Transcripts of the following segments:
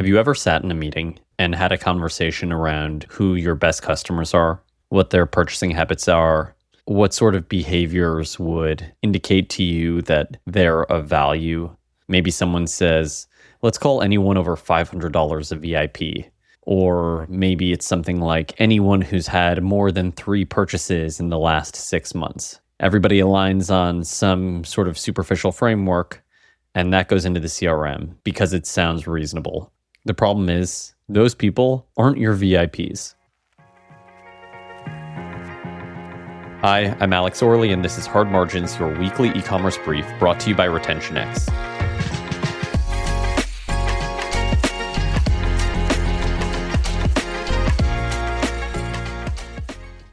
Have you ever sat in a meeting and had a conversation around who your best customers are, what their purchasing habits are, what sort of behaviors would indicate to you that they're of value? Maybe someone says, let's call anyone over $500 a VIP. Or maybe it's something like anyone who's had more than 3 purchases in the last 6 months. Everybody aligns on some sort of superficial framework, and that goes into the CRM because it sounds reasonable. The problem is, those people aren't your VIPs. Hi, I'm Alex Orley, and this is Hard Margins, your weekly e-commerce brief brought to you by RetentionX.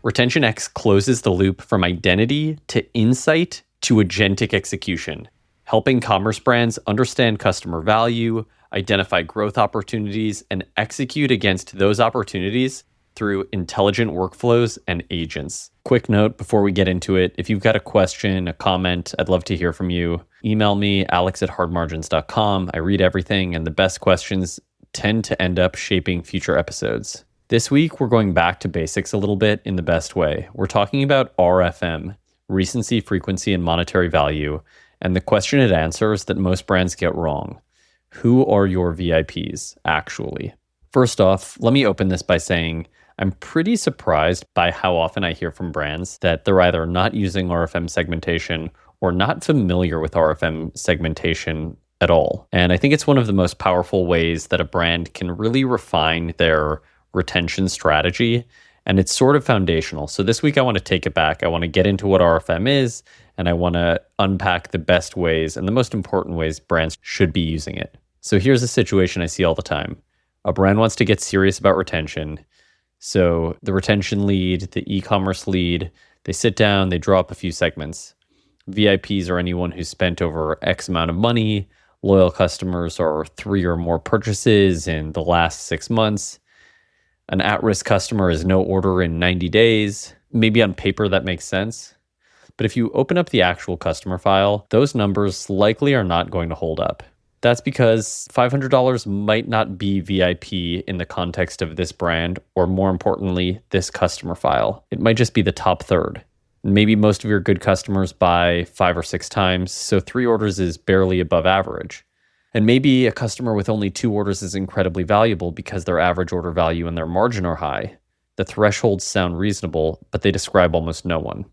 RetentionX closes the loop from identity to insight to agentic execution, helping commerce brands understand customer value, identify growth opportunities, and execute against those opportunities through intelligent workflows and agents. Quick note before we get into it, if you've got a question, a comment, I'd love to hear from you. Email me, alex@hardmargins.com. I read everything, and the best questions tend to end up shaping future episodes. This week, we're going back to basics a little bit in the best way. We're talking about RFM, recency, frequency, and monetary value, and the question it answers that most brands get wrong. Who are your VIPs, actually? First off, let me open this by saying I'm pretty surprised by how often I hear from brands that they're either not using RFM segmentation or not familiar with RFM segmentation at all. And I think it's one of the most powerful ways that a brand can really refine their retention strategy, and it's sort of foundational. So this week I want to take it back. I want to get into what RFM is, and I want to unpack the best ways and the most important ways brands should be using it. So here's a situation I see all the time. A brand wants to get serious about retention. So the retention lead, the e-commerce lead, they sit down, they draw up a few segments. VIPs are anyone who's spent over X amount of money. Loyal customers are 3 or more purchases in the last 6 months. An at-risk customer is no order in 90 days. Maybe on paper that makes sense. But if you open up the actual customer file, those numbers likely are not going to hold up. That's because $500 might not be VIP in the context of this brand, or more importantly, this customer file. It might just be the top third. Maybe most of your good customers buy 5 or 6 times, so 3 orders is barely above average. And maybe a customer with only 2 orders is incredibly valuable because their average order value and their margin are high. The thresholds sound reasonable, but they describe almost no one.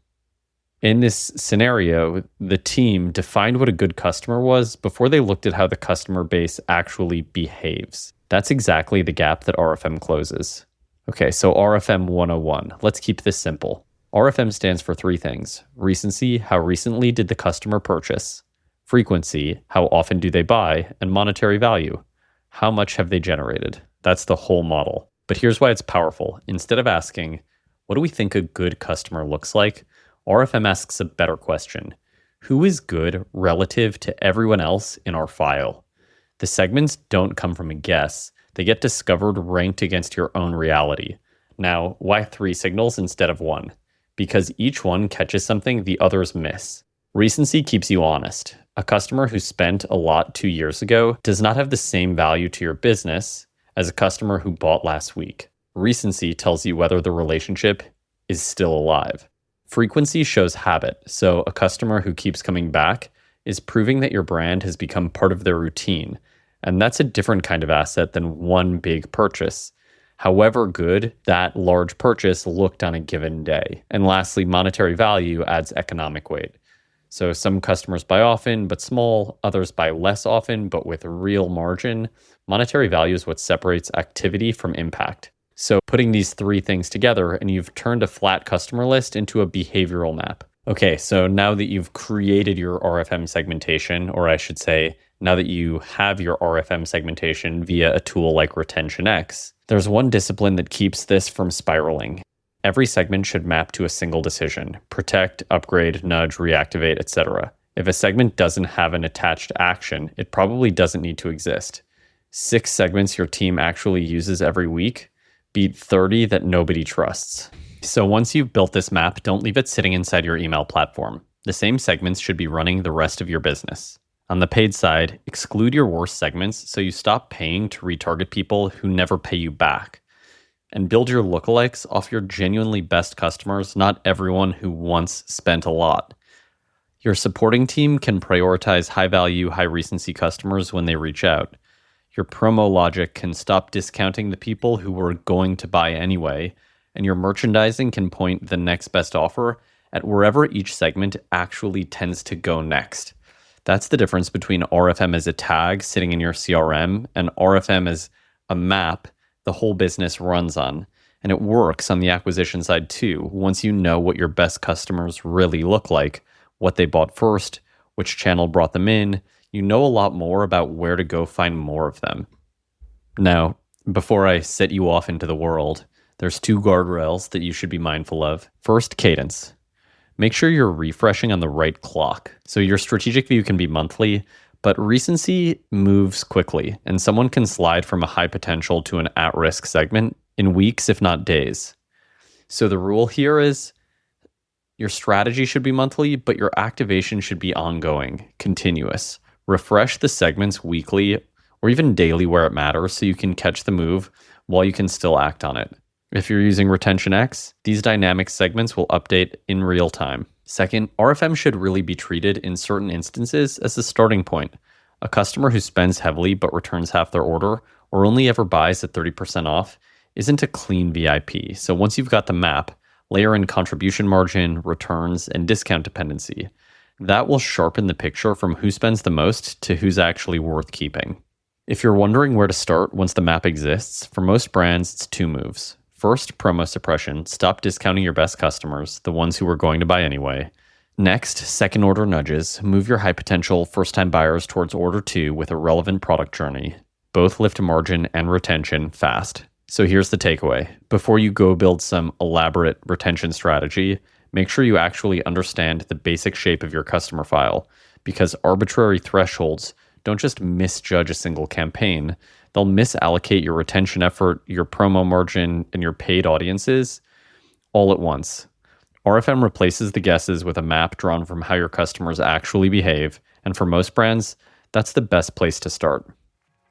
In this scenario, the team defined what a good customer was before they looked at how the customer base actually behaves. That's exactly the gap that RFM closes. Okay, so RFM 101. Let's keep this simple. RFM stands for 3 things. Recency, how recently did the customer purchase? Frequency, how often do they buy? And monetary value, how much have they generated? That's the whole model. But here's why it's powerful. Instead of asking, what do we think a good customer looks like? RFM asks a better question. Who is good relative to everyone else in our file? The segments don't come from a guess. They get discovered ranked against your own reality. Now, why 3 signals instead of 1? Because each one catches something the others miss. Recency keeps you honest. A customer who spent a lot 2 years ago does not have the same value to your business as a customer who bought last week. Recency tells you whether the relationship is still alive. Frequency shows habit, so a customer who keeps coming back is proving that your brand has become part of their routine, and that's a different kind of asset than one big purchase, however good that large purchase looked on a given day. And lastly, monetary value adds economic weight. So some customers buy often but small, others buy less often but with real margin. Monetary value is what separates activity from impact. So putting these 3 things together, and you've turned a flat customer list into a behavioral map. Okay, so now that you've created your RFM segmentation, or I should say, now that you have your RFM segmentation via a tool like RetentionX, there's one discipline that keeps this from spiraling. Every segment should map to a single decision: protect, upgrade, nudge, reactivate, etc. If a segment doesn't have an attached action, it probably doesn't need to exist. 6 segments your team actually uses every week beat 30 that nobody trusts. So once you've built this map, don't leave it sitting inside your email platform. The same segments should be running the rest of your business. On the paid side, exclude your worst segments so you stop paying to retarget people who never pay you back. And build your lookalikes off your genuinely best customers, not everyone who once spent a lot. Your supporting team can prioritize high-value, high-recency customers when they reach out. Your promo logic can stop discounting the people who were going to buy anyway, and your merchandising can point the next best offer at wherever each segment actually tends to go next. That's the difference between RFM as a tag sitting in your CRM and RFM as a map the whole business runs on. And it works on the acquisition side too. Once you know what your best customers really look like, what they bought first, which channel brought them in, you know a lot more about where to go find more of them. Now, before I set you off into the world, there's 2 guardrails that you should be mindful of. First, cadence. Make sure you're refreshing on the right clock. So your strategic view can be monthly, but recency moves quickly, and someone can slide from a high potential to an at-risk segment in weeks, if not days. So the rule here is your strategy should be monthly, but your activation should be ongoing, continuous. Refresh the segments weekly or even daily where it matters so you can catch the move while you can still act on it. If you're using Retention X, these dynamic segments will update in real time. Second, RFM should really be treated in certain instances as a starting point. A customer who spends heavily but returns half their order or only ever buys at 30% off isn't a clean VIP. So once you've got the map, layer in contribution margin, returns, and discount dependency. That will sharpen the picture from who spends the most to who's actually worth keeping. If you're wondering where to start once the map exists, for most brands, it's 2 moves. First, promo suppression. Stop discounting your best customers, the ones who were going to buy anyway. Next, second order nudges. Move your high potential first-time buyers towards order 2 with a relevant product journey. Both lift margin and retention fast. So here's the takeaway. Before you go build some elaborate retention strategy, make sure you actually understand the basic shape of your customer file, because arbitrary thresholds don't just misjudge a single campaign, they'll misallocate your retention effort, your promo margin, and your paid audiences all at once. RFM replaces the guesses with a map drawn from how your customers actually behave, and for most brands, that's the best place to start.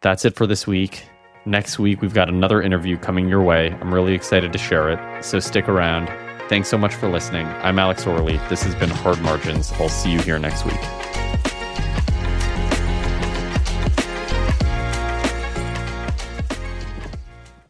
That's it for this week. Next week, we've got another interview coming your way. I'm really excited to share it, so stick around. Thanks so much for listening. I'm Alex Orley. This has been Hard Margins. I'll see you here next week.